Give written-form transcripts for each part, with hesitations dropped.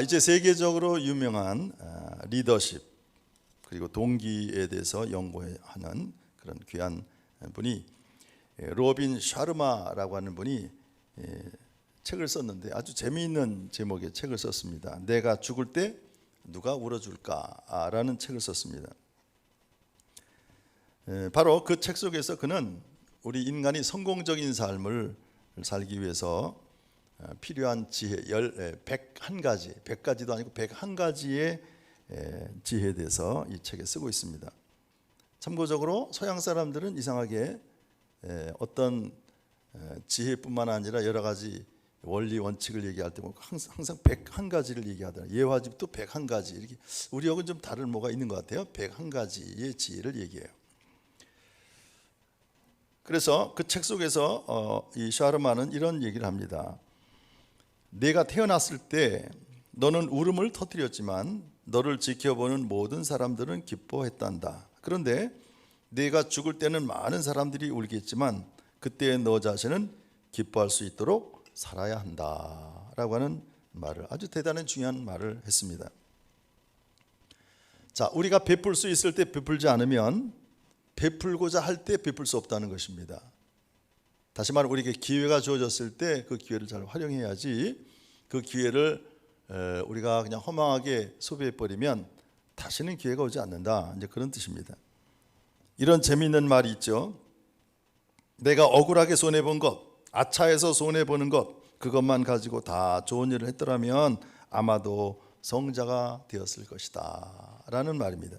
이제 세계적으로 유명한 리더십 그리고 동기에 대해서 연구하는 그런 귀한 분이 로빈 샤르마라고 하는 분이 책을 썼는데 아주 재미있는 제목의 책을 썼습니다. 내가 죽을 때 누가 울어줄까라는 책을 썼습니다. 바로 그 책 속에서 그는 우리 인간이 성공적인 삶을 살기 위해서 필요한 지혜 101가지, 100가지도 아니고 101가지의 지혜에 대해서 이 책에 쓰고 있습니다. 참고적으로 서양 사람들은 이상하게 어떤 지혜뿐만 아니라 여러 가지 원리 원칙을 얘기할 때 항상 101가지를 얘기하더라고요. 예화집도 101가지 이렇게. 우리하고는 좀 다른 뭐가 있는 것 같아요. 101가지의 지혜를 얘기해요. 그래서 그 책 속에서 이 샤르마는 이런 얘기를 합니다. 내가 태어났을 때 너는 울음을 터뜨렸지만 너를 지켜보는 모든 사람들은 기뻐했단다. 그런데 네가 죽을 때는 많은 사람들이 울겠지만 그때 너 자신은 기뻐할 수 있도록 살아야 한다 라고 하는 말을, 아주 대단한 중요한 말을 했습니다. 자, 우리가 베풀 수 있을 때 베풀지 않으면 베풀고자 할 때 베풀 수 없다는 것입니다. 다시 말해 우리에게 기회가 주어졌을 때 그 기회를 잘 활용해야지, 그 기회를 우리가 그냥 허망하게 소비해버리면 다시는 기회가 오지 않는다, 이제 그런 뜻입니다. 이런 재미있는 말이 있죠. 내가 억울하게 손해본 것, 아차해서 손해보는 것, 그것만 가지고 다 좋은 일을 했더라면 아마도 성자가 되었을 것이다 라는 말입니다.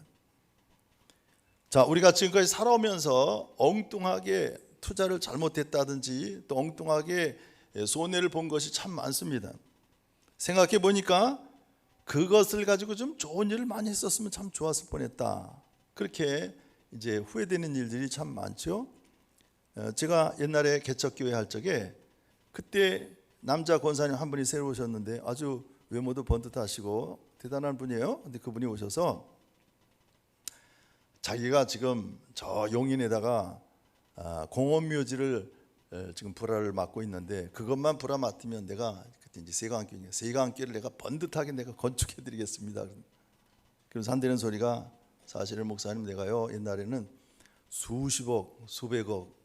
자, 우리가 지금까지 살아오면서 엉뚱하게 투자를 잘못했다든지 또 엉뚱하게 손해를 본 것이 참 많습니다. 생각해 보니까 그것을 가지고 좀 좋은 일을 많이 했었으면 참 좋았을 뻔했다, 그렇게 이제 후회되는 일들이 참 많죠. 제가 옛날에 개척교회 할 적에 그때 남자 권사님 한 분이 새로 오셨는데 아주 외모도 번듯하시고 대단한 분이에요. 근데 그분이 오셔서 자기가 지금 저 용인에다가 공원묘지를 지금 불화를 맡고 있는데 그것만 불화 맡으면 내가 그때 이제 세강교회를 내가 번듯하게 내가 건축해 드리겠습니다. 그래서 한다는 소리가, 사실은 목사님 내가요 옛날에는 수십억 수백억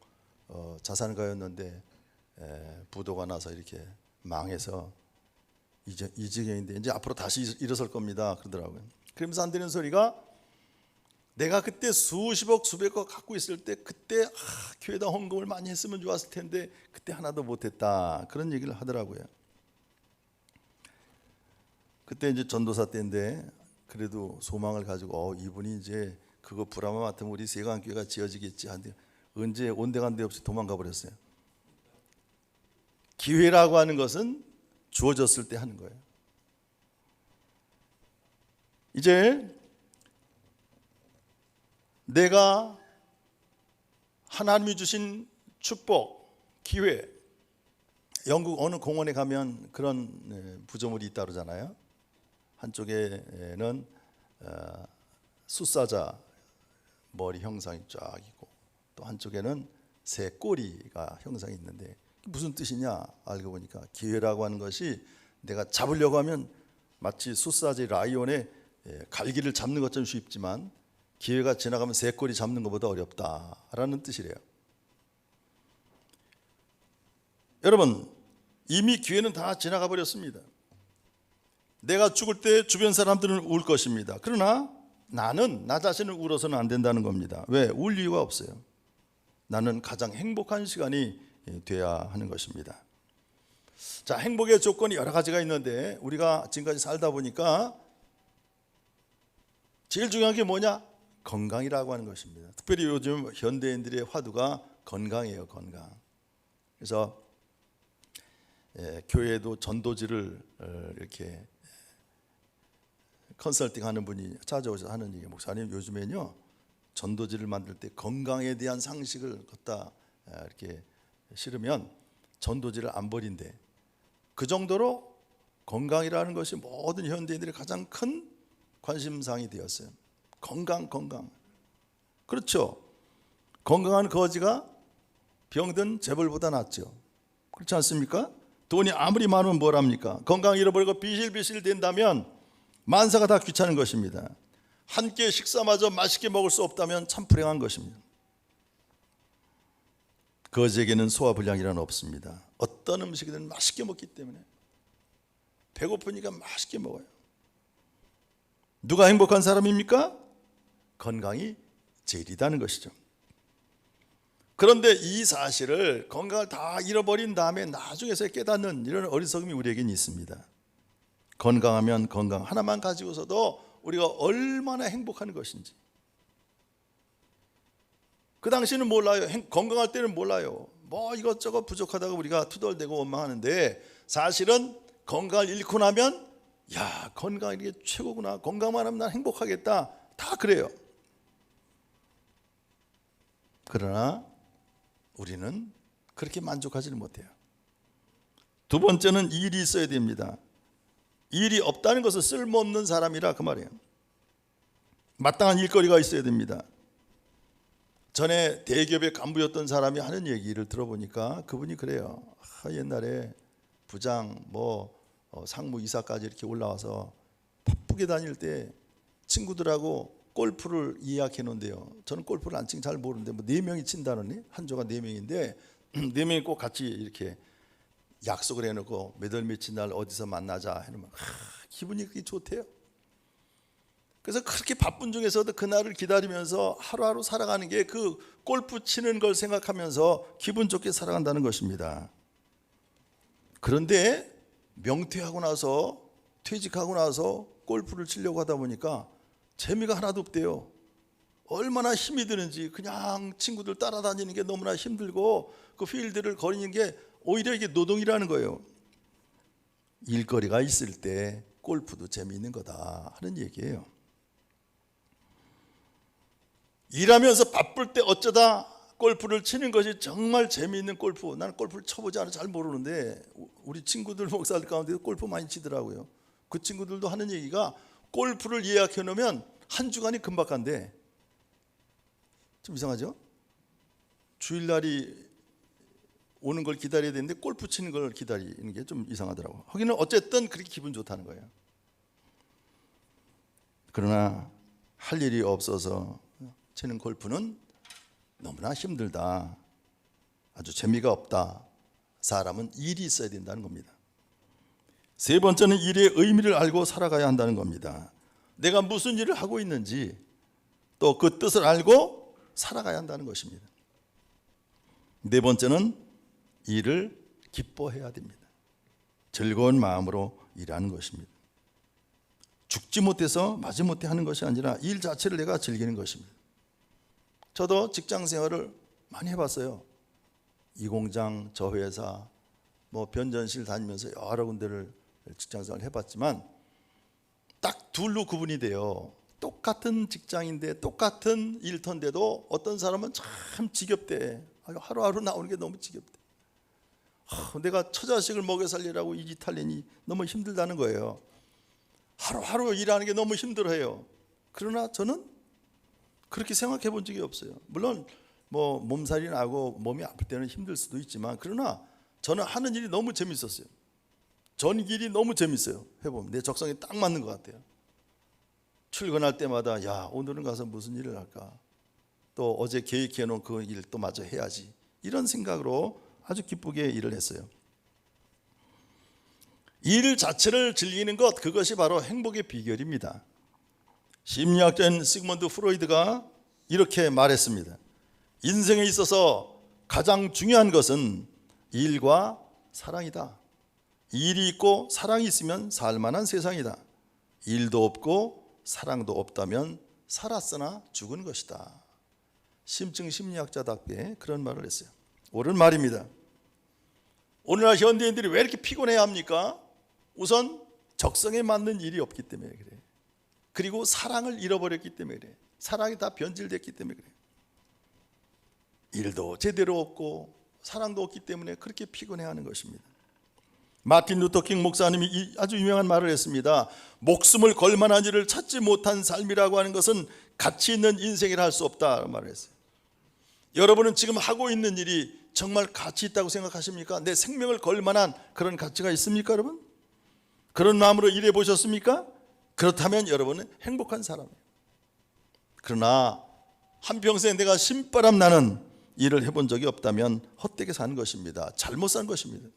자산을 가졌는데 부도가 나서 이렇게 망해서 이제 이 지경인데 이제 앞으로 다시 일어설 겁니다 그러더라고요. 그러면서 한다는 소리가, 내가 그때 수십억 수백억 갖고 있을 때 그때 교회에다 헌금을 많이 했으면 좋았을 텐데 그때 하나도 못했다, 그런 얘기를 하더라고요. 그때 이제 전도사 때인데 그래도 소망을 가지고 이분이 이제 그거 불화만 맡으면 우리 세강교회가 지어지겠지 하는데 언제 온데간데 없이 도망가 버렸어요. 기회라고 하는 것은 주어졌을 때 하는 거예요. 이제 내가 하나님이 주신 축복, 기회, 영국 어느 공원에 가면 그런 구조물이 있다 그러잖아요. 한쪽에는 숫사자 머리 형상이 쫙 있고 또 한쪽에는 새 꼬리가 형상이 있는데 무슨 뜻이냐 알고 보니까 기회라고 하는 것이 내가 잡으려고 하면 마치 숫사자 라이온의 갈기를 잡는 것처럼 쉽지만 기회가 지나가면 새 꼬리 잡는 것보다 어렵다라는 뜻이래요. 여러분, 이미 기회는 다 지나가 버렸습니다. 내가 죽을 때 주변 사람들은 울 것입니다. 그러나 나는 나 자신을 울어서는 안 된다는 겁니다. 왜? 울 이유가 없어요. 나는 가장 행복한 시간이 돼야 하는 것입니다. 자, 행복의 조건이 여러 가지가 있는데 우리가 지금까지 살다 보니까 제일 중요한 게 뭐냐? 건강이라고 하는 것입니다. 특별히 요즘 현대인들의 화두가 건강이에요, 건강. 그래서 교회도 전도지를 이렇게 컨설팅하는 분이 찾아오셔서 하는 얘기, 목사님 요즘에는요 전도지를 만들 때 건강에 대한 상식을 갖다 이렇게 실으면 전도지를 안 버린대. 그 정도로 건강이라는 것이 모든 현대인들의 가장 큰 관심사항이 되었어요. 건강. 그렇죠. 건강한 거지가 병든 재벌보다 낫죠. 그렇지 않습니까? 돈이 아무리 많으면 뭘 합니까? 건강 잃어버리고 비실비실 된다면 만사가 다 귀찮은 것입니다. 한 끼 식사마저 맛있게 먹을 수 없다면 참 불행한 것입니다. 거지에게는 소화불량이란 없습니다. 어떤 음식이든 맛있게 먹기 때문에 배고프니까 맛있게 먹어요. 누가 행복한 사람입니까? 건강이 제일이라는 것이죠. 그런데 이 사실을 건강을 다 잃어버린 다음에 나중에서 깨닫는 이런 어리석음이 우리에겐 있습니다. 건강하면 건강 하나만 가지고서도 우리가 얼마나 행복한 것인지 그 당시는 몰라요. 건강할 때는 몰라요. 뭐 이것저것 부족하다고 우리가 투덜대고 원망하는데 사실은 건강을 잃고 나면 야, 건강이 이게 최고구나. 건강만 하면 난 행복하겠다. 다 그래요. 그러나 우리는 그렇게 만족하지는 못해요. 두 번째는 일이 있어야 됩니다. 일이 없다는 것은 쓸모없는 사람이라 그 말이에요. 마땅한 일거리가 있어야 됩니다. 전에 대기업의 간부였던 사람이 하는 얘기를 들어보니까 그분이 그래요. 옛날에 부장 상무이사까지 이렇게 올라와서 바쁘게 다닐 때 친구들하고 골프를 예약해 놓은데요. 저는 골프를 안 치긴 잘 모르는데 4명이 친다느니 한 조가 4명인데 4명이 꼭 같이 이렇게 약속을 해놓고 몇 월 며칠 날 어디서 만나자 해놓으면 기분이 그렇게 좋대요. 그래서 그렇게 바쁜 중에서도 그날을 기다리면서 하루하루 살아가는 게 그 골프 치는 걸 생각하면서 기분 좋게 살아간다는 것입니다. 그런데 명퇴하고 나서 퇴직하고 나서 골프를 치려고 하다 보니까 재미가 하나도 없대요. 얼마나 힘이 드는지 그냥 친구들 따라다니는 게 너무나 힘들고 그 필드를 거리는 게 오히려 이게 노동이라는 거예요. 일거리가 있을 때 골프도 재미있는 거다 하는 얘기예요. 일하면서 바쁠 때 어쩌다 골프를 치는 것이 정말 재미있는 골프. 나는 골프를 쳐보지 않아 잘 모르는데 우리 친구들 목사들 가운데 골프 많이 치더라고요. 그 친구들도 하는 얘기가 골프를 예약해 놓으면 한 주간이 금방 간대. 좀 이상하죠? 주일날이 오는 걸 기다려야 되는데 골프 치는 걸 기다리는 게 좀 이상하더라고요. 하기는 어쨌든 그렇게 기분 좋다는 거예요. 그러나 할 일이 없어서 치는 골프는 너무나 힘들다. 아주 재미가 없다. 사람은 일이 있어야 된다는 겁니다. 세 번째는 일의 의미를 알고 살아가야 한다는 겁니다. 내가 무슨 일을 하고 있는지 또 그 뜻을 알고 살아가야 한다는 것입니다. 네 번째는 일을 기뻐해야 됩니다. 즐거운 마음으로 일하는 것입니다. 죽지 못해서 마지못해 하는 것이 아니라 일 자체를 내가 즐기는 것입니다. 저도 직장 생활을 많이 해봤어요. 이 공장, 저 회사, 변전실 다니면서 여러 군데를 직장 생활을 해봤지만 딱 둘로 구분이 돼요. 똑같은 직장인데 똑같은 일터인데도 어떤 사람은 참 지겹대. 하루하루 나오는 게 너무 지겹대. 내가 처자식을 먹여 살리라고 이 짓 하려니 너무 힘들다는 거예요. 하루하루 일하는 게 너무 힘들어요. 그러나 저는 그렇게 생각해 본 적이 없어요. 물론 몸살이 나고 몸이 아플 때는 힘들 수도 있지만 그러나 저는 하는 일이 너무 재밌었어요. 전길이 너무 재밌어요. 해보면 내 적성에 딱 맞는 것 같아요. 출근할 때마다 야, 오늘은 가서 무슨 일을 할까? 또 어제 계획해 놓은 그 일 또 마저 해야지. 이런 생각으로 아주 기쁘게 일을 했어요. 일 자체를 즐기는 것, 그것이 바로 행복의 비결입니다. 심리학자인 시그먼드 프로이드가 이렇게 말했습니다. 인생에 있어서 가장 중요한 것은 일과 사랑이다. 일이 있고 사랑이 있으면 살만한 세상이다. 일도 없고 사랑도 없다면 살았으나 죽은 것이다. 심층 심리학자답게 그런 말을 했어요. 옳은 말입니다. 오늘날 현대인들이 왜 이렇게 피곤해야 합니까? 우선 적성에 맞는 일이 없기 때문에 그래요. 그리고 사랑을 잃어버렸기 때문에 그래요. 사랑이 다 변질됐기 때문에 그래요. 일도 제대로 없고 사랑도 없기 때문에 그렇게 피곤해하는 것입니다. 마틴 루터킹 목사님이 아주 유명한 말을 했습니다. 목숨을 걸 만한 일을 찾지 못한 삶이라고 하는 것은 가치 있는 인생이라 할 수 없다 말을 했어요. 여러분은 지금 하고 있는 일이 정말 가치 있다고 생각하십니까? 내 생명을 걸 만한 그런 가치가 있습니까, 여러분? 그런 마음으로 일해 보셨습니까? 그렇다면 여러분은 행복한 사람이에요. 그러나 한평생 내가 신바람 나는 일을 해본 적이 없다면 헛되게 산 것입니다. 잘못 산 것입니다.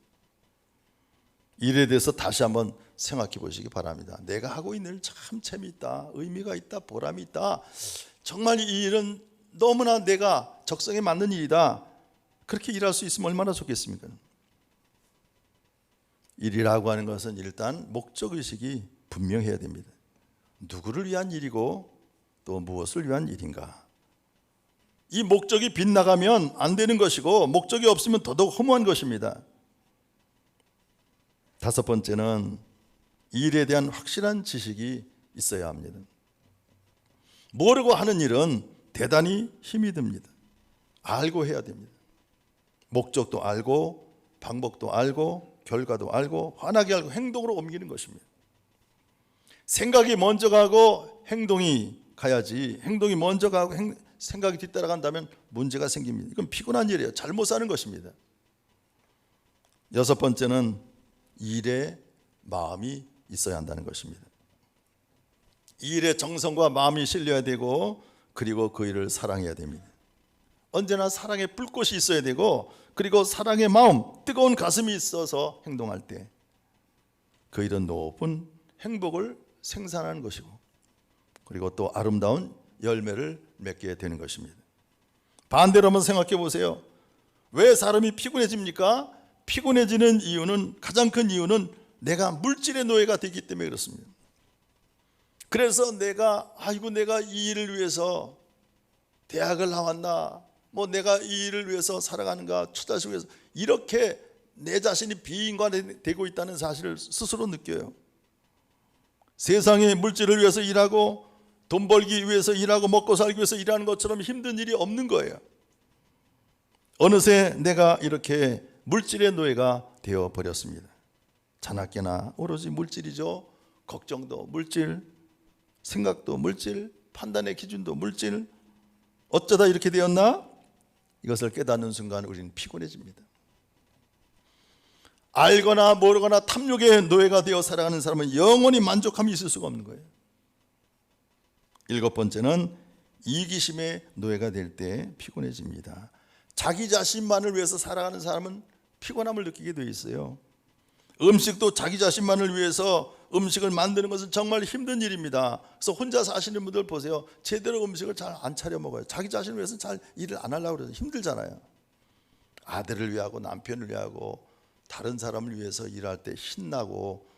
일에 대해서 다시 한번 생각해 보시기 바랍니다. 내가 하고 있는 일 참 재미있다, 의미가 있다, 보람이 있다, 정말 이 일은 너무나 내가 적성에 맞는 일이다, 그렇게 일할 수 있으면 얼마나 좋겠습니까? 일이라고 하는 것은 일단 목적의식이 분명해야 됩니다. 누구를 위한 일이고 또 무엇을 위한 일인가, 이 목적이 빗나가면 안 되는 것이고 목적이 없으면 더더욱 허무한 것입니다. 다섯 번째는 일에 대한 확실한 지식이 있어야 합니다. 모르고 하는 일은 대단히 힘이 듭니다. 알고 해야 됩니다. 목적도 알고 방법도 알고 결과도 알고 환하게 알고 행동으로 옮기는 것입니다. 생각이 먼저 가고 행동이 가야지, 행동이 먼저 가고 생각이 뒤따라간다면 문제가 생깁니다. 이건 피곤한 일이에요. 잘못 사는 것입니다. 여섯 번째는 일에 마음이 있어야 한다는 것입니다. 일에 정성과 마음이 실려야 되고 그리고 그 일을 사랑해야 됩니다. 언제나 사랑의 불꽃이 있어야 되고 그리고 사랑의 마음, 뜨거운 가슴이 있어서 행동할 때 그 일은 높은 행복을 생산하는 것이고 그리고 또 아름다운 열매를 맺게 되는 것입니다. 반대로 한번 생각해 보세요. 왜 사람이 피곤해집니까? 피곤해지는 이유는, 가장 큰 이유는 내가 물질의 노예가 되기 때문에 그렇습니다. 그래서 내가 이 일을 위해서 대학을 나왔나, 내가 이 일을 위해서 살아가는가, 처자식을 위해서, 이렇게 내 자신이 비인간되고 있다는 사실을 스스로 느껴요. 세상의 물질을 위해서 일하고 돈 벌기 위해서 일하고 먹고 살기 위해서 일하는 것처럼 힘든 일이 없는 거예요. 어느새 내가 이렇게 물질의 노예가 되어 버렸습니다. 자나깨나 오로지 물질이죠. 걱정도 물질, 생각도 물질, 판단의 기준도 물질. 어쩌다 이렇게 되었나? 이것을 깨닫는 순간 우리는 피곤해집니다. 알거나 모르거나 탐욕의 노예가 되어 살아가는 사람은 영원히 만족함이 있을 수가 없는 거예요. 일곱 번째는 이기심의 노예가 될 때 피곤해집니다. 자기 자신만을 위해서 살아가는 사람은 피곤함을 느끼게 되어 있어요. 음식도 자기 자신만을 위해서 음식을 만드는 것은 정말 힘든 일입니다. 그래서 혼자 사시는 분들 보세요. 제대로 음식을 잘 안 차려 먹어요. 자기 자신을 위해서는 잘 일을 안 하려고 그래서 힘들잖아요. 아들을 위하고 남편을 위하고 다른 사람을 위해서 일할 때 신나고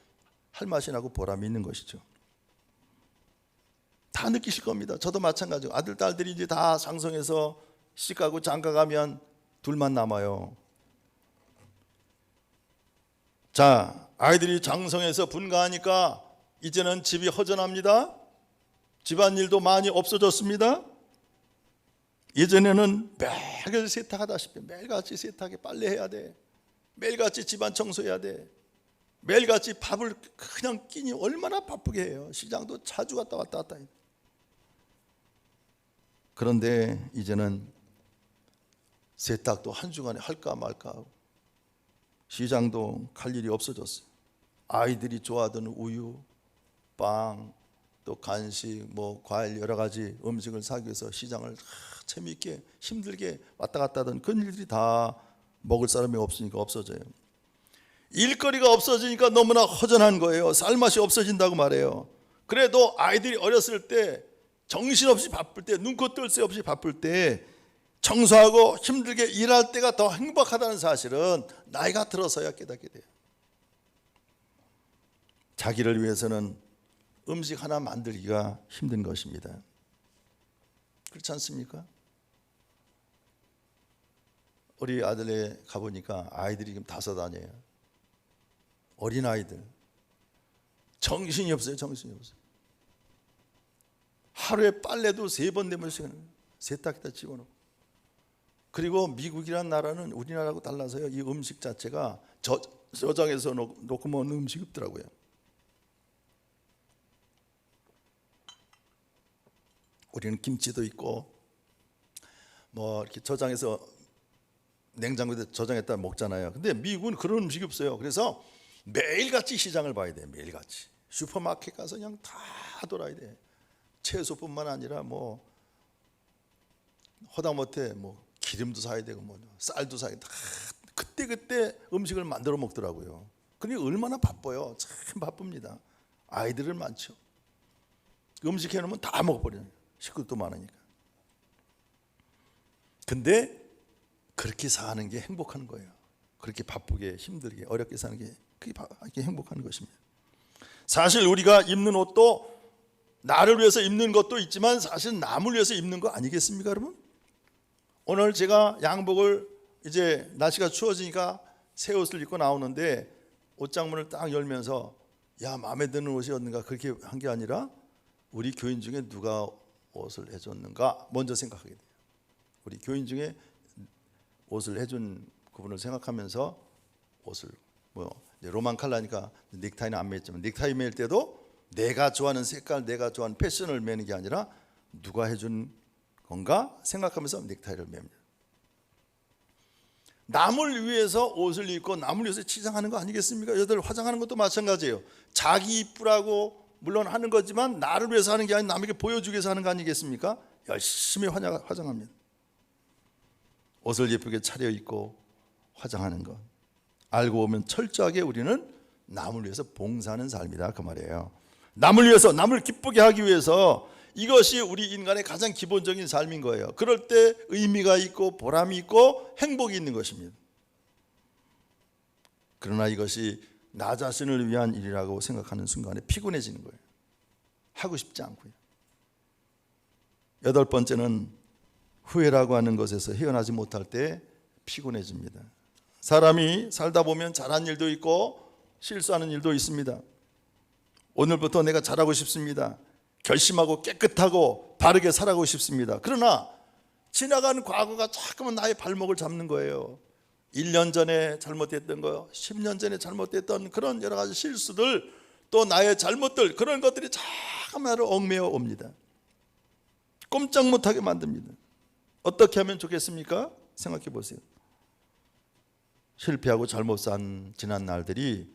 할 맛이 나고 보람이 있는 것이죠. 다 느끼실 겁니다. 저도 마찬가지고 아들 딸들이 이제 다 장성해서 시집가고 장가가면 둘만 남아요. 자, 아이들이 장성해서 분가하니까 이제는 집이 허전합니다. 집안일도 많이 없어졌습니다. 예전에는 매일 세탁하다시피 매일같이 세탁해 빨래해야 돼, 매일같이 집안 청소해야 돼, 매일같이 밥을 그냥 끼니 얼마나 바쁘게 해요. 시장도 자주 갔다 왔다. 그런데 이제는 세탁도 한 주간에 할까 말까 하고 시장도 갈 일이 없어졌어요. 아이들이 좋아하던 우유, 빵, 또 간식, 과일 여러 가지 음식을 사기 위해서 시장을 재미있게 힘들게 왔다 갔다 하던 그런 일들이 다 먹을 사람이 없으니까 없어져요. 일거리가 없어지니까 너무나 허전한 거예요. 살맛이 없어진다고 말해요. 그래도 아이들이 어렸을 때 정신없이 바쁠 때, 눈코 뜰 새 없이 바쁠 때 청소하고 힘들게 일할 때가 더 행복하다는 사실은 나이가 들어서야 깨닫게 돼요. 자기를 위해서는 음식 하나 만들기가 힘든 것입니다. 그렇지 않습니까? 우리 아들네 가보니까 아이들이 지금 5아니에요. 어린아이들. 정신이 없어요. 하루에 빨래도 3번 되면 세탁기다 집어넣고. 그리고 미국이란 나라는 우리나라하고 달라서요, 이 음식 자체가 저장해서 놓고 먹는 음식이 없더라고요. 우리는 김치도 있고 이렇게 저장해서 냉장고에 저장했다 먹잖아요. 근데 미국은 그런 음식이 없어요. 그래서 매일같이 시장을 봐야 돼. 매일같이 슈퍼마켓 가서 그냥 다 돌아야 돼. 채소뿐만 아니라 뭐 허다못해 뭐 기름도 사야 되고 뭐 쌀도 사야 돼. 그때 음식을 만들어 먹더라고요. 그러니 얼마나 바빠요. 참 바쁩니다. 아이들은 많죠. 음식 해놓으면 다 먹어버려요. 식구도 많으니까. 근데 그렇게 사는 게 행복한 거예요. 그렇게 바쁘게 힘들게 어렵게 사는 게 그게 행복한 것입니다. 사실 우리가 입는 옷도 나를 위해서 입는 것도 있지만 사실 남을 위해서 입는 거 아니겠습니까, 여러분? 오늘 제가 양복을 이제 날씨가 추워지니까 새 옷을 입고 나오는데 옷장문을 딱 열면서 야, 마음에 드는 옷이 없는가 그렇게 한 게 아니라 우리 교인 중에 누가 옷을 해줬는가 먼저 생각하게 돼요. 우리 교인 중에 옷을 해준 그분을 생각하면서 옷을 뭐 로만 컬러니까 넥타이는 안 맸지만 넥타이 맬 때도 내가 좋아하는 색깔, 내가 좋아하는 패션을 매는 게 아니라 누가 해준 건가 생각하면서 넥타이를 맵니다. 남을 위해서 옷을 입고 남을 위해서 치장하는 거 아니겠습니까? 여자들 화장하는 것도 마찬가지예요. 자기 이쁘라고 물론 하는 거지만 나를 위해서 하는 게 아니라 남에게 보여주기 위해서 하는 거 아니겠습니까? 열심히 화장합니다. 옷을 예쁘게 차려입고 화장하는 것 알고 보면 철저하게 우리는 남을 위해서 봉사하는 삶이다 그 말이에요. 남을 위해서, 남을 기쁘게 하기 위해서 이것이 우리 인간의 가장 기본적인 삶인 거예요. 그럴 때 의미가 있고 보람이 있고 행복이 있는 것입니다. 그러나 이것이 나 자신을 위한 일이라고 생각하는 순간에 피곤해지는 거예요. 하고 싶지 않고요. 8번째는 후회라고 하는 것에서 헤어나지 못할 때 피곤해집니다. 사람이 살다 보면 잘한 일도 있고 실수하는 일도 있습니다. 오늘부터 내가 잘하고 싶습니다. 결심하고 깨끗하고 바르게 살아가고 싶습니다. 그러나 지나간 과거가 자꾸만 나의 발목을 잡는 거예요. 1년 전에 잘못했던 거, 10년 전에 잘못했던 그런 여러 가지 실수들, 또 나의 잘못들, 그런 것들이 자꾸 나를 얽매어 옵니다. 꼼짝 못하게 만듭니다. 어떻게 하면 좋겠습니까? 생각해 보세요. 실패하고 잘못 산 지난 날들이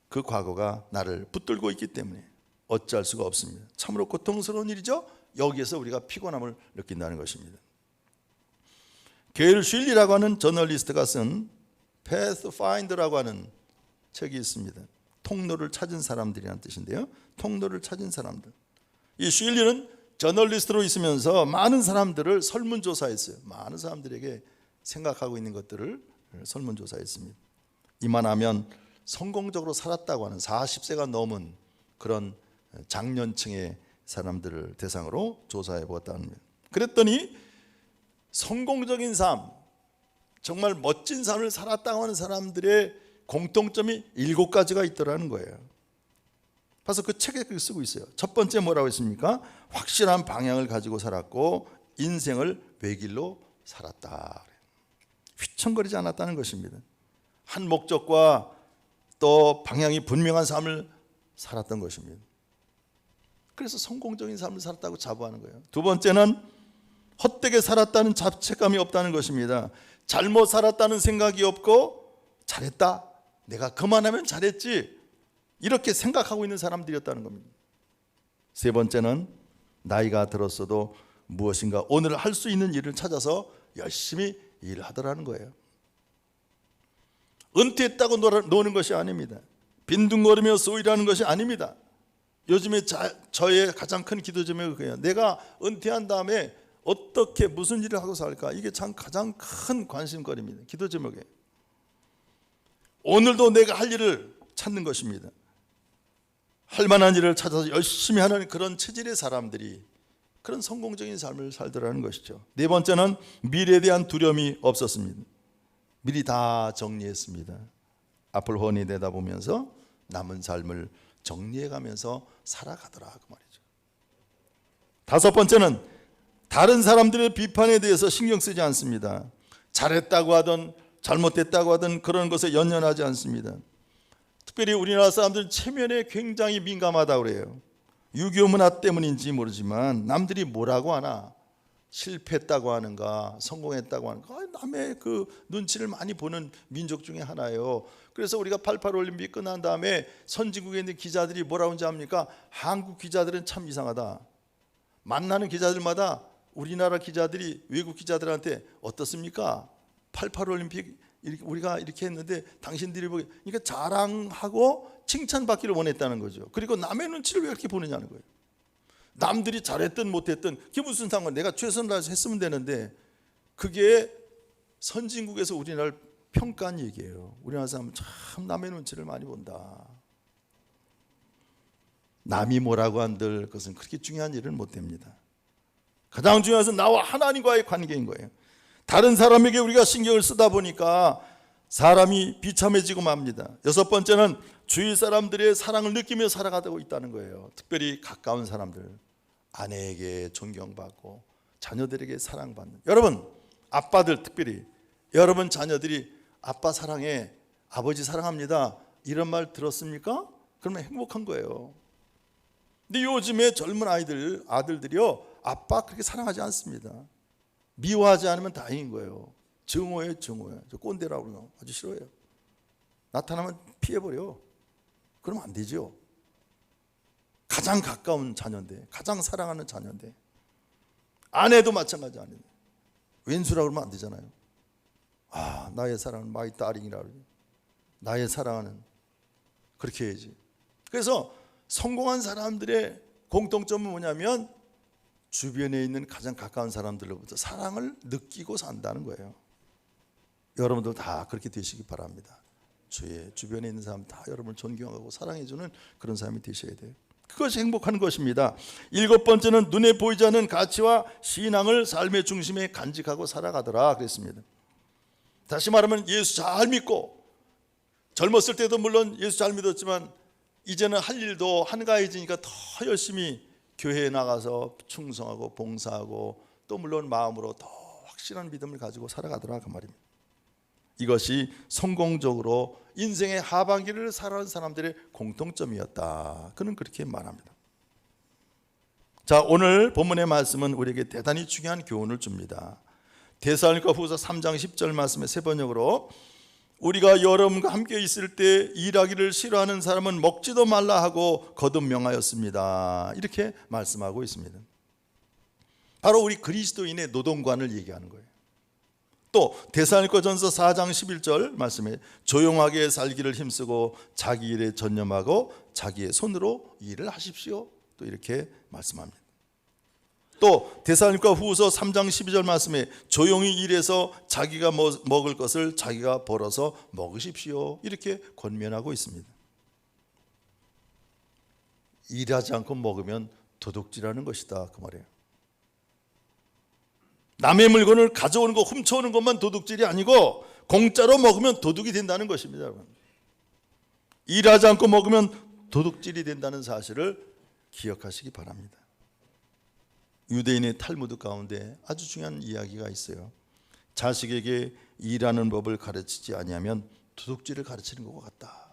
그 과거가 나를 붙들고 있기 때문에 어찌할 수가 없습니다. 참으로 고통스러운 일이죠. 여기에서 우리가 피곤함을 느낀다는 것입니다. 게일 쉴리라고 하는 저널리스트가 쓴 Pathfinder라고 하는 책이 있습니다. 통로를 찾은 사람들이라는 뜻인데요. 통로를 찾은 사람들. 이 쉴리는 저널리스트로 있으면서 많은 사람들을 설문조사했어요. 많은 사람들에게 생각하고 있는 것들을 설문조사했습니다. 이만하면 성공적으로 살았다고 하는 40세가 넘은 그런 장년층의 사람들을 대상으로 조사해 보았다는 겁니다. 그랬더니 성공적인 삶, 정말 멋진 삶을 살았다고 하는 사람들의 공통점이 7가지가 있더라는 거예요. 그래서 그 책에 그렇게 쓰고 있어요. 첫 번째 뭐라고 했습니까? 확실한 방향을 가지고 살았고 인생을 외길로 살았다. 휘청거리지 않았다는 것입니다. 한 목적과 또 방향이 분명한 삶을 살았던 것입니다. 그래서 성공적인 삶을 살았다고 자부하는 거예요. 두 번째는 헛되게 살았다는 자책감이 없다는 것입니다. 잘못 살았다는 생각이 없고 잘했다, 내가 그만하면 잘했지, 이렇게 생각하고 있는 사람들이었다는 겁니다. 세 번째는 나이가 들었어도 무엇인가 오늘 할 수 있는 일을 찾아서 열심히 일하더라는 거예요. 은퇴했다고 노는 것이 아닙니다. 빈둥거리며 소일하는 것이 아닙니다. 요즘에 저의 가장 큰 기도 제목이 그거예요. 내가 은퇴한 다음에 어떻게 무슨 일을 하고 살까? 이게 참 가장 큰 관심거리입니다. 기도 제목에 오늘도 내가 할 일을 찾는 것입니다. 할 만한 일을 찾아서 열심히 하는 그런 체질의 사람들이 그런 성공적인 삶을 살더라는 것이죠. 네 번째는 미래에 대한 두려움이 없었습니다. 미리 다 정리했습니다. 앞을 훤히 내다보면서 남은 삶을 정리해가면서 살아가더라 그 말이죠. 다섯 번째는 다른 사람들의 비판에 대해서 신경 쓰지 않습니다. 잘했다고 하든 잘못됐다고 하든 그런 것에 연연하지 않습니다. 특별히 우리나라 사람들은 체면에 굉장히 민감하다고 그래요. 유교 문화 때문인지 모르지만 남들이 뭐라고 하나 실패했다고 하는가 성공했다고 하는가 남의 그 눈치를 많이 보는 민족 중에 하나예요. 그래서 우리가 88 올림픽 끝난 다음에 선진국에 있는 기자들이 뭐라고 하는지 압니까? 한국 기자들은 참 이상하다. 만나는 기자들마다 우리나라 기자들이 외국 기자들한테 어떻습니까? 88 올림픽 우리가 이렇게 했는데 당신들이 보기, 그러니까 자랑하고 칭찬받기를 원했다는 거죠. 그리고 남의 눈치를 왜 이렇게 보느냐는 거예요. 남들이 잘했든 못했든 그게 무슨 상관? 내가 최선을 다해서 했으면 되는데, 그게 선진국에서 우리나라를 평가한 얘기예요. 우리나라 사람은 참 남의 눈치를 많이 본다. 남이 뭐라고 한들 그것은 그렇게 중요한 일은 못 됩니다. 가장 중요한 것은 나와 하나님과의 관계인 거예요. 다른 사람에게 우리가 신경을 쓰다 보니까 사람이 비참해지고 맙니다. 여섯 번째는 주위 사람들의 사랑을 느끼며 살아가고 있다는 거예요. 특별히 가까운 사람들, 아내에게 존경받고 자녀들에게 사랑받는. 여러분 아빠들, 특별히 여러분 자녀들이 아빠 사랑해, 아버지 사랑합니다 이런 말 들었습니까? 그러면 행복한 거예요. 근데 요즘에 젊은 아들들이요 아빠 그렇게 사랑하지 않습니다. 미워하지 않으면 다행인 거예요. 증오예요, 증오예요. 저 꼰대라고 그러고 아주 싫어해요. 나타나면 피해버려. 그러면 안 되죠. 가장 가까운 자녀인데, 가장 사랑하는 자녀인데, 아내도 마찬가지 아닌데 왼수라고 그러면 안 되잖아요. 아, 나의 사랑은 마이 딸이라고, 나의 사랑하는, 그렇게 해야지. 그래서 성공한 사람들의 공통점은 뭐냐면 주변에 있는 가장 가까운 사람들로부터 사랑을 느끼고 산다는 거예요. 여러분도 다 그렇게 되시기 바랍니다. 주의 주변에 있는 사람 다 여러분을 존경하고 사랑해주는 그런 사람이 되셔야 돼요. 그것이 행복한 것입니다. 일곱 번째는 눈에 보이지 않는 가치와 신앙을 삶의 중심에 간직하고 살아가더라 그랬습니다. 다시 말하면 예수 잘 믿고, 젊었을 때도 물론 예수 잘 믿었지만 이제는 할 일도 한가해지니까 더 열심히 교회에 나가서 충성하고 봉사하고 또 물론 마음으로 더 확실한 믿음을 가지고 살아가더라 그 말입니다. 이것이 성공적으로 인생의 하반기를 살아가는 사람들의 공통점이었다. 그는 그렇게 말합니다. 자, 오늘 본문의 말씀은 우리에게 대단히 중요한 교훈을 줍니다. 데살로니가후서 3장 10절 말씀의 새 번역으로, 우리가 여러분과 함께 있을 때 일하기를 싫어하는 사람은 먹지도 말라 하고 거듭 명하였습니다. 이렇게 말씀하고 있습니다. 바로 우리 그리스도인의 노동관을 얘기하는 거예요. 또 데살로니가전서 4장 11절 말씀에 조용하게 살기를 힘쓰고 자기 일에 전념하고 자기의 손으로 일을 하십시오. 또 이렇게 말씀합니다. 또 데살로니가후서 3장 12절 말씀에 조용히 일해서 자기가 먹을 것을 자기가 벌어서 먹으십시오. 이렇게 권면하고 있습니다. 일하지 않고 먹으면 도둑질하는 것이다 그 말이에요. 남의 물건을 가져오는 거, 훔쳐오는 것만 도둑질이 아니고 공짜로 먹으면 도둑이 된다는 것입니다. 여러분. 일하지 않고 먹으면 도둑질이 된다는 사실을 기억하시기 바랍니다. 유대인의 탈무드 가운데 아주 중요한 이야기가 있어요. 자식에게 일하는 법을 가르치지 아니하면 도둑질을 가르치는 것 같다.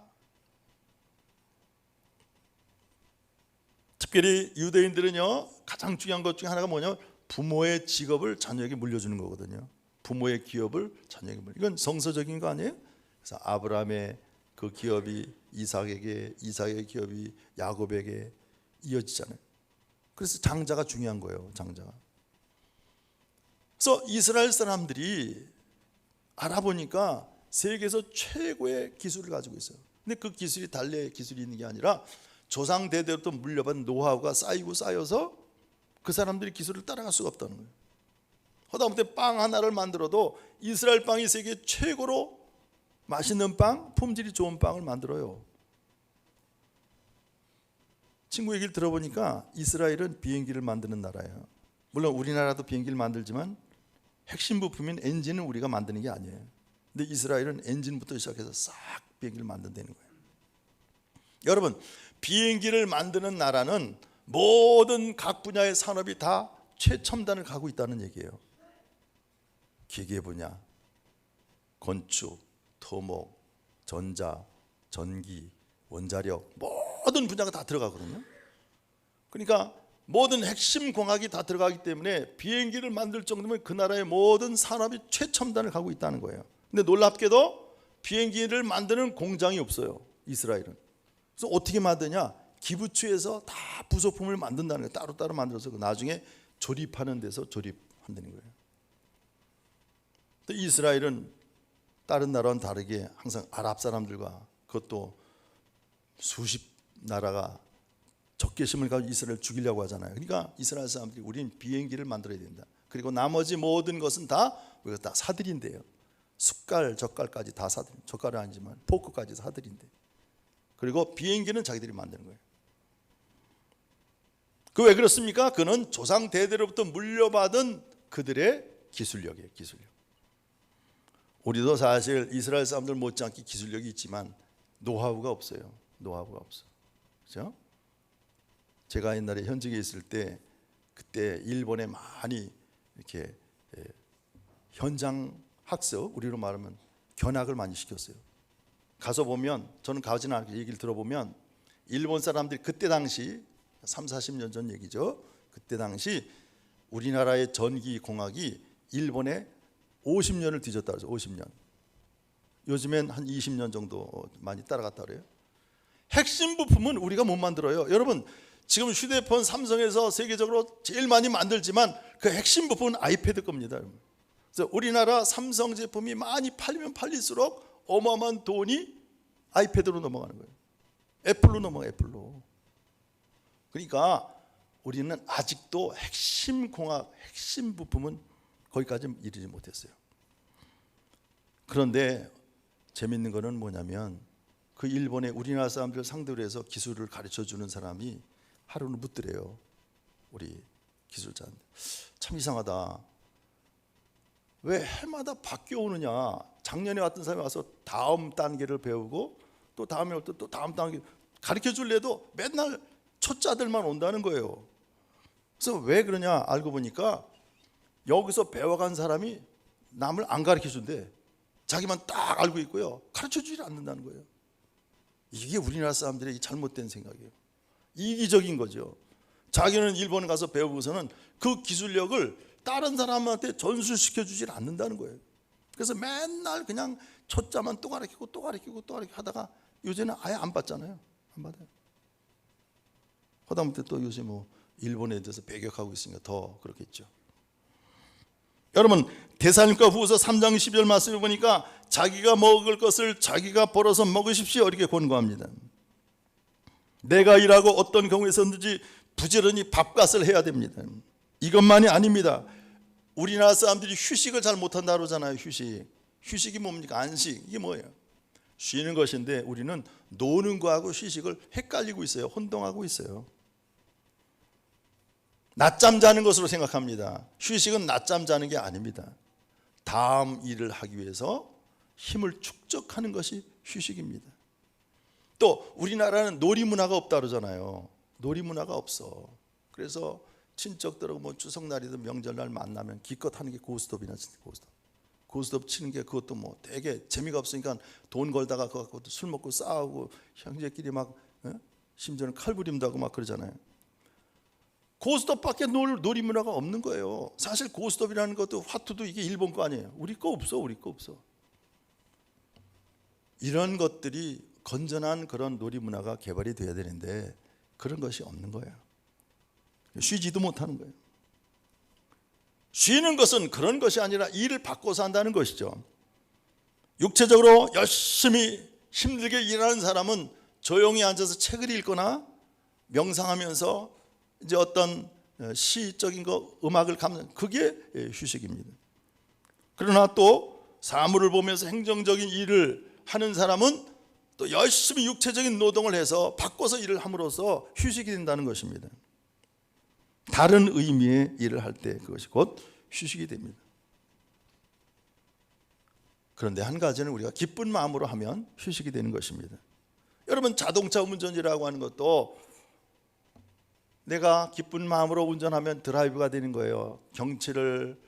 특별히 유대인들은요 가장 중요한 것 중에 하나가 뭐냐면 부모의 직업을 자녀에게 물려주는 거거든요. 부모의 기업을 자녀에게 물려. 이건 성서적인 거 아니에요? 그래서 아브라함의 그 기업이 이삭에게, 이삭의 기업이 야곱에게 이어지잖아요. 그래서 장자가 중요한 거예요. 장자가. 그래서 이스라엘 사람들이 알아보니까 세계에서 최고의 기술을 가지고 있어요. 근데 그 기술이 달래의 기술이 있는 게 아니라 조상 대대로부터 물려받은 노하우가 쌓이고 쌓여서 그 사람들이 기술을 따라갈 수가 없다는 거예요. 하다못해 빵 하나를 만들어도 이스라엘 빵이 세계 최고로 맛있는 빵, 품질이 좋은 빵을 만들어요. 친구 얘기를 들어보니까 이스라엘은 비행기를 만드는 나라예요. 물론 우리나라도 비행기를 만들지만 핵심 부품인 엔진은 우리가 만드는 게 아니에요. 근데 이스라엘은 엔진부터 시작해서 싹 비행기를 만든다는 거예요. 여러분, 비행기를 만드는 나라는 모든 각 분야의 산업이 다 최첨단을 가고 있다는 얘기예요. 기계 분야, 건축, 토목, 전자, 전기, 원자력 모든 분야가 다 들어가거든요. 그러니까 모든 핵심 공학이 다 들어가기 때문에 비행기를 만들 정도면 그 나라의 모든 산업이 최첨단을 가고 있다는 거예요. 근데 놀랍게도 비행기를 만드는 공장이 없어요, 이스라엘은. 그래서 어떻게 만드냐? 기부추에서 다 부속품을 만든다는 거예요. 따로따로 만들어서 나중에 조립하는 데서 조립한다는 거예요. 또 이스라엘은 다른 나라와는 다르게 항상 아랍 사람들과 그것도 수십 나라가 적개심을 가지고 이스라엘을 죽이려고 하잖아요. 그러니까 이스라엘 사람들이 우리는 비행기를 만들어야 된다. 그리고 나머지 모든 것은 다 우리가 다 사들인대요. 숟갈, 젓갈까지 다 사들. 젓갈은 아니지만 포크까지 사들인대. 그리고 비행기는 자기들이 만드는 거예요. 그 왜 그렇습니까? 그는 조상 대대로부터 물려받은 그들의 기술력이에요. 기술력. 우리도 사실 이스라엘 사람들 못지않게 기술력이 있지만 노하우가 없어요. 노하우가 없어. 그렇죠? 제가 옛날에 현직에 있을 때 그때 일본에 많이 이렇게 현장 학습, 우리로 말하면 견학을 많이 시켰어요. 가서 보면, 저는 가지는 않고 얘기를 들어보면 일본 사람들이 그때 당시 30-40년 전 얘기죠. 그때 당시 우리나라의 전기공학이 일본에 50년을 뒤졌다 그래서 50년. 요즘엔 한 20년 정도 많이 따라갔다 그래요. 핵심 부품은 우리가 못 만들어요. 여러분, 지금 휴대폰 삼성에서 세계적으로 제일 많이 만들지만 그 핵심 부품은 아이패드 겁니다. 그래서 우리나라 삼성 제품이 많이 팔리면 팔릴수록 어마어마한 돈이 아이패드로 넘어가는 거예요. 애플로 넘어가요. 애플로. 그러니까 우리는 아직도 핵심 공학, 핵심 부품은 거기까지 이르지 못했어요. 그런데 재밌는 거는 뭐냐면 그 일본의 우리나라 사람들 상대로 해서 기술을 가르쳐 주는 사람이 하루는 묻더래요. 우리 기술자한테. 참 이상하다. 왜 해마다 바뀌어 오느냐. 작년에 왔던 사람이 와서 다음 단계를 배우고 또 다음에 올 때 또 다음 단계 가르쳐 줄래도 맨날 초짜들만 온다는 거예요. 그래서 왜 그러냐 알고 보니까 여기서 배워간 사람이 남을 안 가르쳐 준대. 자기만 딱 알고 있고요. 가르쳐 주지 않는다는 거예요. 이게 우리나라 사람들의 잘못된 생각이에요. 이기적인 거죠. 자기는 일본에 가서 배우고서는 그 기술력을 다른 사람한테 전수시켜 주질 않는다는 거예요. 그래서 맨날 그냥 초짜만 또 가르치고 또 가르치고 또 가르치고 하다가 요새는 아예 안 받잖아요. 안 받아요. 하다못해 또 요새 뭐 일본에 대해서 배격하고 있으니까 더 그렇겠죠. 여러분, 데살로니가 후서 3장 12절 말씀을 보니까 자기가 먹을 것을 자기가 벌어서 먹으십시오 이렇게 권고합니다. 내가 일하고 어떤 경우에서든지 부지런히 밥값을 해야 됩니다. 이것만이 아닙니다. 우리나라 사람들이 휴식을 잘 못한다 그러잖아요. 휴식이 뭡니까? 안식. 이게 뭐예요? 쉬는 것인데 우리는 노는 거하고 휴식을 헷갈리고 있어요. 혼동하고 있어요. 낮잠 자는 것으로 생각합니다. 휴식은 낮잠 자는 게 아닙니다. 다음 일을 하기 위해서 힘을 축적하는 것이 휴식입니다. 또 우리나라는 놀이 문화가 없다 그러잖아요. 놀이 문화가 없어. 그래서 친척들하고 뭐 추석날이든 명절날 만나면 기껏 하는 게 고스톱이나 고스톱. 고스톱 치는 게 그것도 뭐 되게 재미가 없으니까 돈 걸다가 그거 술 먹고 싸우고 형제끼리 막 심지어는 칼 부림도 하고 막 그러잖아요. 고스톱밖에 놀이 문화가 없는 거예요. 사실 고스톱이라는 것도 화투도 이게 일본 거 아니에요. 우리 거 없어. 우리 거 없어. 이런 것들이 건전한 그런 놀이 문화가 개발이 돼야 되는데 그런 것이 없는 거예요. 쉬지도 못하는 거예요. 쉬는 것은 그런 것이 아니라 일을 바꿔서 한다는 것이죠. 육체적으로 열심히 힘들게 일하는 사람은 조용히 앉아서 책을 읽거나 명상하면서 이제 어떤 시적인 거, 음악을 감상, 그게 휴식입니다. 그러나 또 사물을 보면서 행정적인 일을 하는 사람은 또 열심히 육체적인 노동을 해서 바꿔서 일을 함으로써 휴식이 된다는 것입니다. 다른 의미의 일을 할 때 그것이 곧 휴식이 됩니다. 그런데 한 가지는 우리가 기쁜 마음으로 하면 휴식이 되는 것입니다. 여러분, 자동차 운전이라고 하는 것도 내가 기쁜 마음으로 운전하면 드라이브가 되는 거예요. 경치를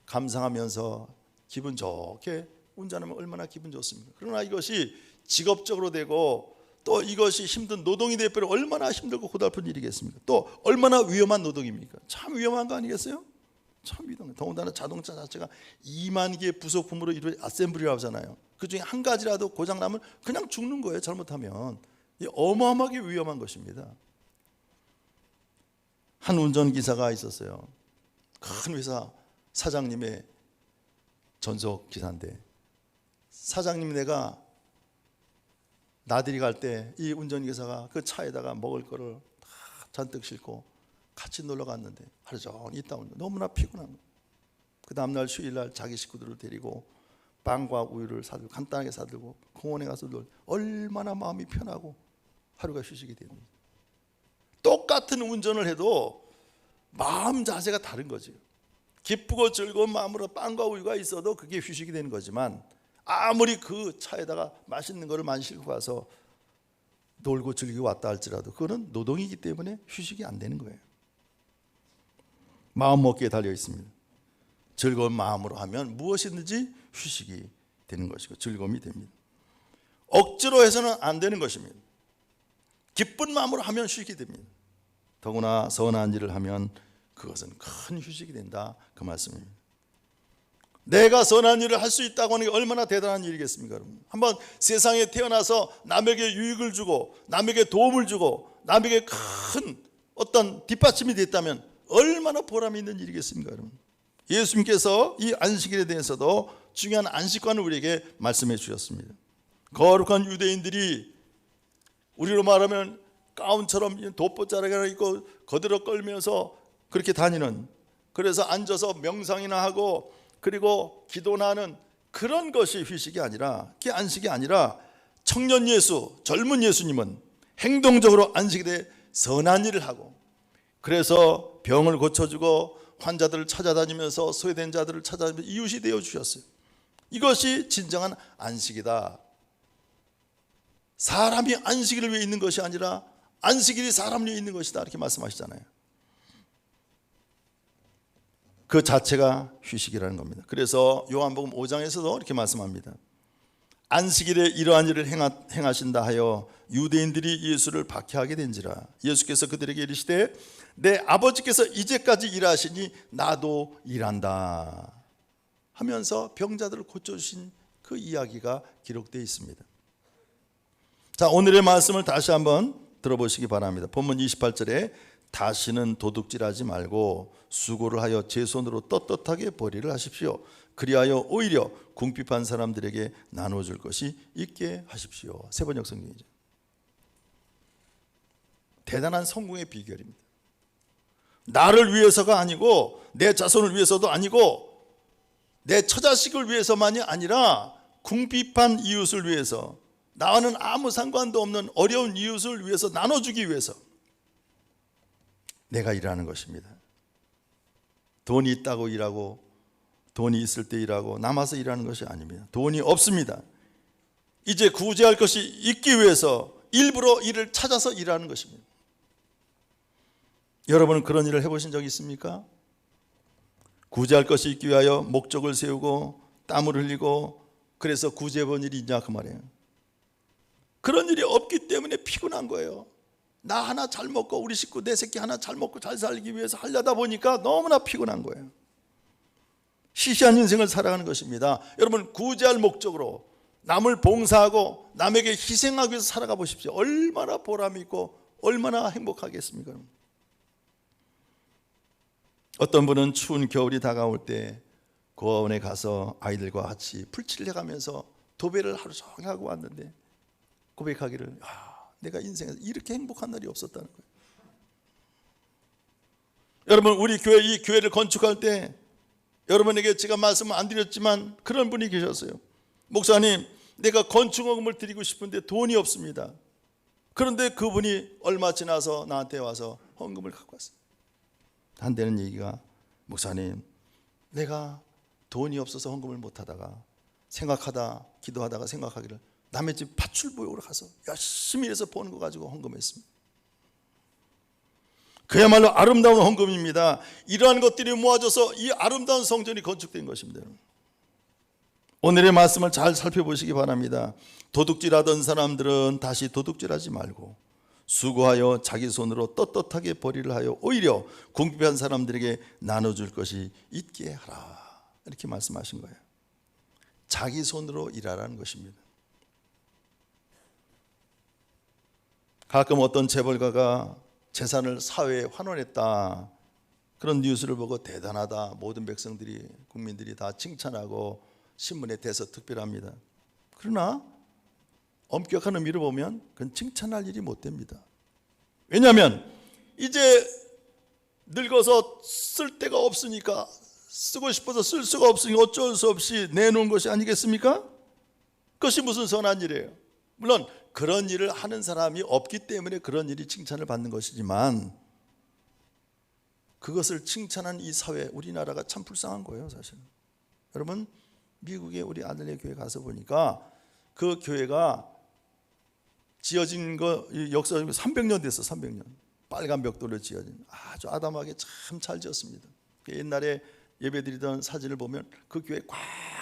감상하면서 기분 좋게 운전하면 얼마나 기분 좋습니까? 그러나 이것이 직업적으로 되고 또 또 이것이 힘든 노동이 되어버려 얼마나 힘들고 고달픈 일이겠습니까? 또 얼마나 위험한 노동입니까? 참 위험한 거 아니겠어요? 참 위험한. 더군다나 자동차 자체가 2만 개의 부속품으로 이루어진 어셈블리라고 하잖아요. 그중에 한 가지라도 고장나면 그냥 죽는 거예요. 잘못하면. 이 어마어마하게 위험한 것입니다. 한 운전기사가 있었어요. 큰 회사 사장님의 전속 기사인데, 사장님 내가 나들이 갈 때 이 운전기사가 그 차에다가 먹을 거를 다 잔뜩 싣고 같이 놀러 갔는데 하루 종일 있다 오는 거예요. 너무나 피곤한 거예요. 그 다음날 휴일날 자기 식구들을 데리고 빵과 우유를 사들고 간단하게 사들고 공원에 가서 얼마나 마음이 편하고 하루가 휴식이 되는 거예요. 똑같은 운전을 해도 마음 자세가 다른 거죠. 기쁘고 즐거운 마음으로 빵과 우유가 있어도 그게 휴식이 되는 거지만, 아무리 그 차에다가 맛있는 거를 많이 싣고 가서 놀고 즐기고 왔다 할지라도 그거는 노동이기 때문에 휴식이 안 되는 거예요. 마음 먹기에 달려 있습니다. 즐거운 마음으로 하면 무엇이든지 휴식이 되는 것이고 즐거움이 됩니다. 억지로 해서는 안 되는 것입니다. 기쁜 마음으로 하면 휴식이 됩니다. 더구나 선한 일을 하면 그것은 큰 휴식이 된다, 그 말씀입니다. 내가 선한 일을 할 수 있다고 하는 게 얼마나 대단한 일이겠습니까, 여러분? 한번 세상에 태어나서 남에게 유익을 주고 남에게 도움을 주고 남에게 큰 어떤 뒷받침이 됐다면 얼마나 보람 있는 일이겠습니까, 여러분? 예수님께서 이 안식일에 대해서도 중요한 안식관을 우리에게 말씀해 주셨습니다. 거룩한 유대인들이 우리로 말하면 가운처럼 돋보자락을 입고 거들어 끌면서 그렇게 다니는, 그래서 앉아서 명상이나 하고 그리고 기도나 하는 그런 것이 휴식이 아니라, 그게 안식이 아니라, 청년 예수, 젊은 예수님은 행동적으로 안식에 대해 선한 일을 하고, 그래서 병을 고쳐주고 환자들을 찾아다니면서 소외된 자들을 찾아다니면서 이웃이 되어 주셨어요. 이것이 진정한 안식이다. 사람이 안식일을 위해 있는 것이 아니라 안식일이 사람을 위해 있는 것이다, 이렇게 말씀하시잖아요. 그 자체가 휴식이라는 겁니다. 그래서 요한복음 5장에서도 이렇게 말씀합니다. 안식일에 이러한 일을 행하신다 하여 유대인들이 예수를 박해하게 된지라. 예수께서 그들에게 이르시되 내 아버지께서 이제까지 일하시니 나도 일한다 하면서 병자들을 고쳐주신 그 이야기가 기록되어 있습니다. 자, 오늘의 말씀을 다시 한번 들어보시기 바랍니다. 본문 28절에 다시는 도둑질하지 말고 수고를 하여 제 손으로 떳떳하게 벌이를 하십시오. 그리하여 오히려 궁핍한 사람들에게 나눠줄 것이 있게 하십시오. 세번역 성경이죠. 대단한 성공의 비결입니다. 나를 위해서가 아니고 내 자손을 위해서도 아니고 내 처자식을 위해서만이 아니라 궁핍한 이웃을 위해서, 나와는 아무 상관도 없는 어려운 이웃을 위해서 나눠주기 위해서 내가 일하는 것입니다. 돈이 있다고 일하고 돈이 있을 때 일하고 남아서 일하는 것이 아닙니다. 돈이 없습니다. 이제 구제할 것이 있기 위해서 일부러 일을 찾아서 일하는 것입니다. 여러분은 그런 일을 해보신 적이 있습니까? 구제할 것이 있기 위하여 목적을 세우고 땀을 흘리고 그래서 구제해본 일이 있냐, 그 말이에요. 그런 일이 없기 때문에 피곤한 거예요. 나 하나 잘 먹고 우리 식구 내 새끼 하나 잘 먹고 잘 살기 위해서 하려다 보니까 너무나 피곤한 거예요. 시시한 인생을 살아가는 것입니다. 여러분, 구제할 목적으로 남을 봉사하고 남에게 희생하기 위해서 살아가 보십시오. 얼마나 보람이 있고 얼마나 행복하겠습니까? 어떤 분은 추운 겨울이 다가올 때 고아원에 가서 아이들과 같이 풀칠을 해가면서 도배를 하루 종일 하고 왔는데 고백하기를, 내가 인생에서 이렇게 행복한 날이 없었다는 거예요. 여러분, 우리 교회, 이 교회를 건축할 때 여러분에게 제가 말씀을 안 드렸지만 그런 분이 계셨어요. 목사님, 내가 건축원금을 드리고 싶은데 돈이 없습니다. 그런데 그분이 얼마 지나서 나한테 와서 헌금을 갖고 왔어요. 한대는 얘기가, 목사님, 내가 돈이 없어서 헌금을 못하다가 생각하다 기도하다가 생각하기를 남의 집 파출부역으로 가서 열심히 일해서 버는 거 가지고 헌금했습니다. 그야말로 아름다운 헌금입니다. 이러한 것들이 모아져서 이 아름다운 성전이 건축된 것입니다. 오늘의 말씀을 잘 살펴보시기 바랍니다. 도둑질하던 사람들은 다시 도둑질하지 말고 수고하여 자기 손으로 떳떳하게 벌이를 하여 오히려 궁핍한 사람들에게 나눠줄 것이 있게 하라. 이렇게 말씀하신 거예요. 자기 손으로 일하라는 것입니다. 가끔 어떤 재벌가가 재산을 사회에 환원했다, 그런 뉴스를 보고 대단하다, 모든 백성들이, 국민들이 다 칭찬하고 신문에 대서특필합니다. 그러나 엄격한 의미로 보면 그건 칭찬할 일이 못 됩니다. 왜냐하면 이제 늙어서 쓸 데가 없으니까, 쓰고 싶어서 쓸 수가 없으니 어쩔 수 없이 내놓은 것이 아니겠습니까? 그것이 무슨 선한 일이에요. 물론 그런 일을 하는 사람이 없기 때문에 그런 일이 칭찬을 받는 것이지만, 그것을 칭찬한 이 사회, 우리나라가 참 불쌍한 거예요, 사실은. 여러분, 미국의 우리 아들네 교회 가서 보니까 그 교회가 지어진 거 역사가 300년 됐어. 300년. 빨간 벽돌로 지어진 아주 아담하게 참 잘 지었습니다. 옛날에 예배드리던 사진을 보면 그 교회 꽉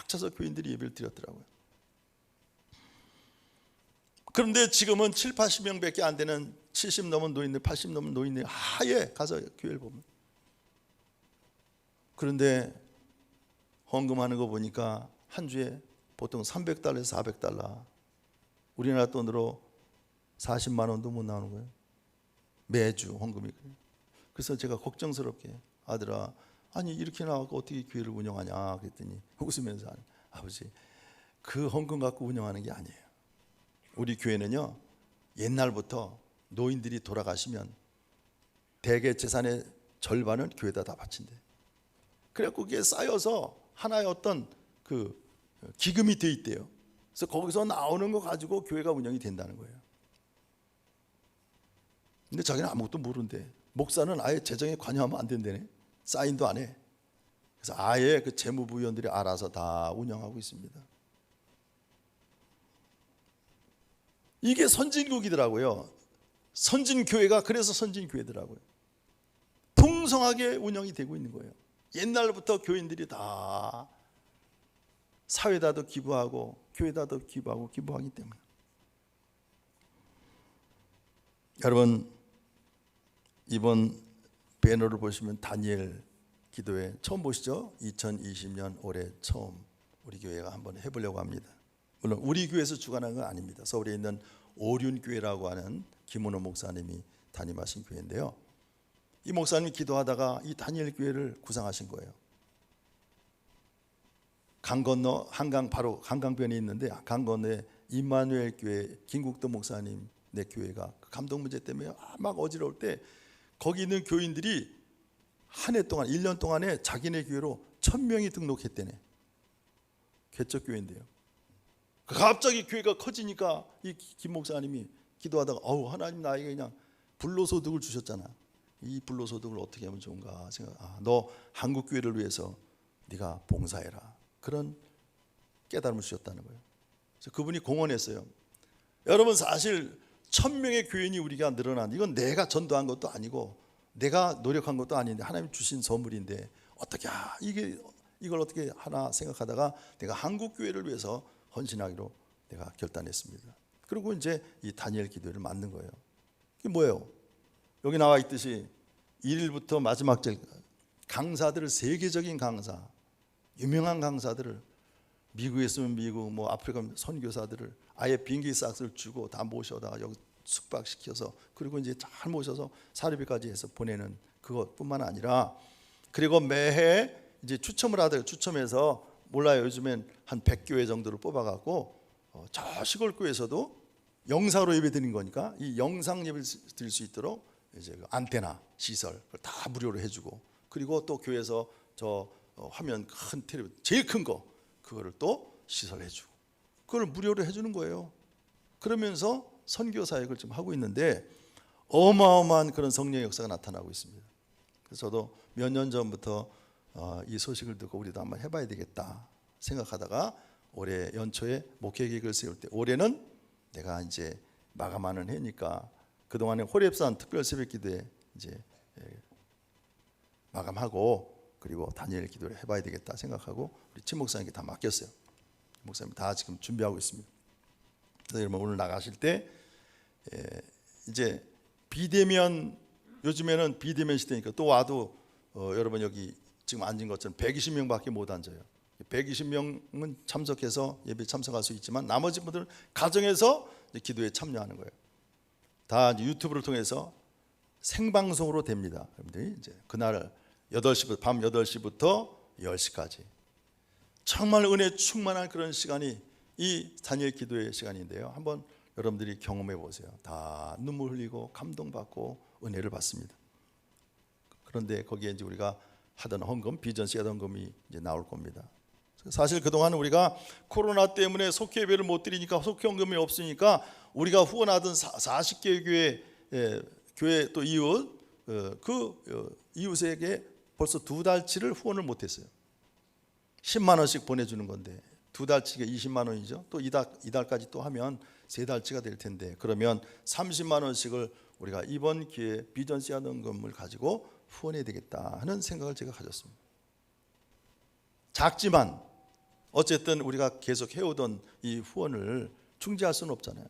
차서 교인들이 예배를 드렸더라고요. 그런데 지금은 7, 80명밖에 안 되는 70 넘은 노인들, 80 넘은 노인들 하얘 가서 교회를 보면. 그런데 헌금하는 거 보니까 한 주에 보통 $300에서 $400, 우리나라 돈으로 40만 원도 못 나오는 거예요. 매주 헌금이. 그래서 제가 걱정스럽게, 아들아, 아니 이렇게 나와서 어떻게 교회를 운영하냐 그랬더니 웃으면서, 아버지, 그 헌금 갖고 운영하는 게 아니에요. 우리 교회는요, 옛날부터 노인들이 돌아가시면 대개 재산의 절반을 교회에다 다 바친대. 그래갖고 그게 쌓여서 하나의 어떤 그 기금이 돼 있대요. 그래서 거기서 나오는 거 가지고 교회가 운영이 된다는 거예요. 근데 자기는 아무것도 모른대. 목사는 아예 재정에 관여하면 안 된다네. 사인도 안 해. 그래서 아예 그 재무부위원들이 알아서 다 운영하고 있습니다. 이게 선진국이더라고요. 선진교회가 그래서 선진교회더라고요. 풍성하게 운영이 되고 있는 거예요. 옛날부터 교인들이 다 사회에다도 기부하고 교회에다도 기부하기 때문에. 여러분, 이번 배너를 보시면 다니엘 기도회 처음 보시죠? 2020년 올해 처음 우리 교회가 한번 해보려고 합니다. 물론 우리 교회에서 주관한 건 아닙니다. 서울에 있는 오륜교회라고 하는 김은호 목사님이 담임하신 교회인데요, 이 목사님이 기도하다가 이 다니엘 교회를 구상하신 거예요. 강 건너 한강, 바로 한강변에 있는데 강 건너에 임마누엘 교회 김국도 목사님 내 교회가 감독 문제 때문에 막 어지러울 때 거기 있는 교인들이 한 해 동안, 1년 동안에 자기네 교회로 1000명이 등록했대네. 개척 교회인데요. 갑자기 교회가 커지니까 이 김 목사님이 기도하다가, 하나님 나에게 그냥 불로소득을 주셨잖아. 이 불로소득을 어떻게 하면 좋은가 생각. 너 한국 교회를 위해서 네가 봉사해라. 그런 깨달음을 주셨다는 거예요. 그래서 그분이 공언했어요. 여러분, 사실 1000명의 교인이 우리가 늘어난, 이건 내가 전도한 것도 아니고 내가 노력한 것도 아닌데 하나님 주신 선물인데 어떻게 이걸 어떻게 하나 생각하다가 내가 한국 교회를 위해서 헌신하기로 내가 결단했습니다. 그리고 이제 이 다니엘 기도회를 만든 거예요. 이게 뭐예요? 여기 나와 있듯이 1일부터 마지막 절 강사들을, 세계적인 강사, 유명한 강사들을, 미국에 있으면 미국, 뭐 아프리카 선교사들을 아예 비행기 싹을 주고 다 모셔다가 여기 숙박시켜서, 그리고 이제 잘 모셔서 사례비까지 해서 보내는 그것뿐만 아니라, 그리고 매해 이제 추첨을 하다가, 추첨해서 몰라요, 요즘엔 한 100교회 정도를 뽑아갖고 저 시골교회에서도 영상으로 예배 드리는 거니까 이 영상 예배를 드릴 수 있도록 이제 그 안테나 시설 다 무료로 해주고, 그리고 또 교회에서 저 화면 큰 텔레비전 제일 큰 거 그거를 또 시설해주고, 그걸 무료로 해주는 거예요. 그러면서 선교 사역을 좀 하고 있는데 어마어마한 그런 성령의 역사가 나타나고 있습니다. 그래서 저도 몇 년 전부터 이 소식을 듣고 우리도 한번 해봐야 되겠다 생각하다가 올해 연초에 목회 계획을 세울 때, 올해는 내가 이제 마감하는 해니까 그동안에 호렙산 특별 새벽 기도에 이제 마감하고, 그리고 다니엘 기도를 해봐야 되겠다 생각하고 우리 친 목사님께 다 맡겼어요. 목사님 다 지금 준비하고 있습니다. 그래서 여러분 오늘 나가실 때 이제 비대면, 요즘에는 비대면 시대니까 또 와도 여러분 여기 지금 앉은 것처럼 120명밖에 못 앉아요. 120명은 참석해서 예배 참석할 수 있지만 나머지 분들은 가정에서 기도에 참여하는 거예요. 다 유튜브를 통해서 생방송으로 됩니다. 여러분들이 이제 그날 8시부터 밤 8시부터 10시까지 정말 은혜 충만한 그런 시간이 이 다니엘 기도의 시간인데요. 한번 여러분들이 경험해 보세요. 다 눈물 흘리고 감동받고 은혜를 받습니다. 그런데 거기에 이제 우리가 하던 헌금, 비전시 하던 헌금이 이제 나올 겁니다. 사실 그동안 우리가 코로나 때문에 속회 예배를 못 드리니까 속회 헌금이 없으니까 우리가 후원하던 40개 교회 또 이웃 이웃에게 벌써 2달치를 후원을 못 했어요. 10만 원씩 보내주는 건데 2달치가 20만 원이죠. 또 이달까지 또 하면 3달치가 될 텐데 그러면 30만 원씩을 우리가 이번 기회에 비전시 하던 헌금을 가지고 후원해야 되겠다 하는 생각을 제가 가졌습니다. 작지만 어쨌든 우리가 계속 해오던 이 후원을 중지할 수는 없잖아요.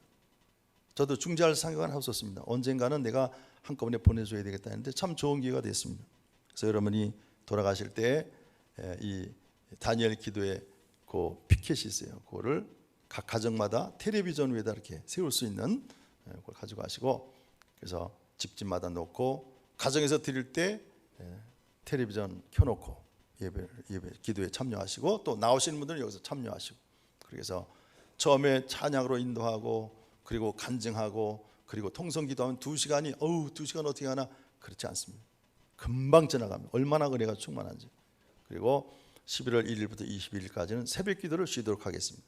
저도 중지할 생각은 없었습니다. 언젠가는 내가 한꺼번에 보내줘야 되겠다 했는데 참 좋은 기회가 됐습니다. 그래서 여러분이 돌아가실 때 이 다니엘 기도의 그 피켓이 있어요. 그거를 각 가정마다 텔레비전 위에다 이렇게 세울 수 있는 그걸 가지고 가시고 그래서 집집마다 놓고 가정에서 드릴 때 텔레비전 켜놓고 예배 기도에 참여하시고 또 나오시는 분들은 여기서 참여하시고 그래서 처음에 찬양으로 인도하고 그리고 간증하고 그리고 통성기도하면 2시간이 2시간 어떻게 하나 그렇지 않습니다. 금방 지나갑니다. 얼마나 은혜가 충만한지. 그리고 11월 1일부터 21일까지는 새벽 기도를 쉬도록 하겠습니다.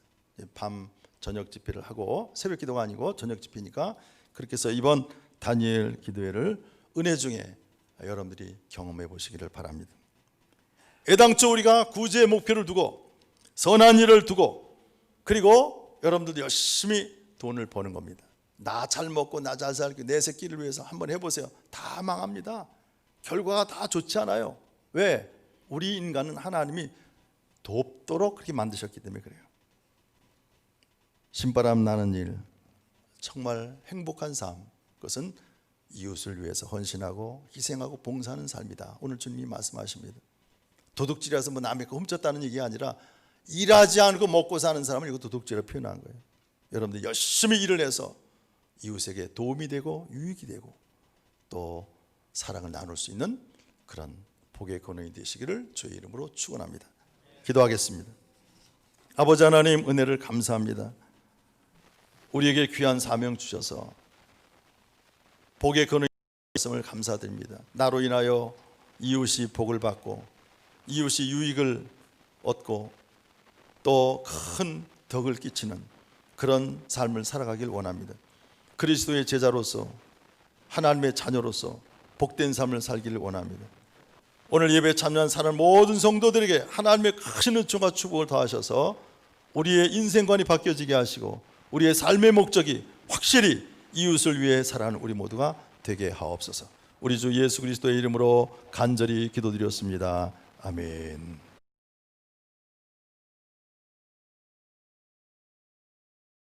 밤 저녁 집회를 하고 새벽 기도가 아니고 저녁 집회니까 그렇게 해서 이번 다니엘 기도회를 은혜 중에 여러분들이 경험해 보시기를 바랍니다. 애당초 우리가 구제의 목표를 두고 선한 일을 두고 그리고 여러분들도 열심히 돈을 버는 겁니다. 나 잘 먹고 나 잘 살고 내 새끼를 위해서 한번 해보세요. 다 망합니다. 결과가 다 좋지 않아요. 왜? 우리 인간은 하나님이 돕도록 그렇게 만드셨기 때문에 그래요. 신바람 나는 일, 정말 행복한 삶, 그것은 이웃을 위해서 헌신하고 희생하고 봉사하는 삶이다. 오늘 주님이 말씀하십니다. 도둑질해서 뭐 남의 거 훔쳤다는 얘기가 아니라 일하지 않고 먹고 사는 사람을 이거 도둑질을 표현한 거예요. 여러분들 열심히 일을 해서 이웃에게 도움이 되고 유익이 되고 또 사랑을 나눌 수 있는 그런 복의 근원이 되시기를 주의 이름으로 축원합니다. 기도하겠습니다. 아버지 하나님 은혜를 감사합니다. 우리에게 귀한 사명 주셔서 복의 근원이 되심을 감사드립니다. 나로 인하여 이웃이 복을 받고 이웃이 유익을 얻고 또 큰 덕을 끼치는 그런 삶을 살아가길 원합니다. 그리스도의 제자로서 하나님의 자녀로서 복된 삶을 살기를 원합니다. 오늘 예배에 참여한 사는 모든 성도들에게 하나님의 크신 은총과 축복을 더하셔서 우리의 인생관이 바뀌어지게 하시고 우리의 삶의 목적이 확실히 이웃을 위해 살아가는 우리 모두가 되게 하옵소서. 우리 주 예수 그리스도의 이름으로 간절히 기도드렸습니다. 아멘.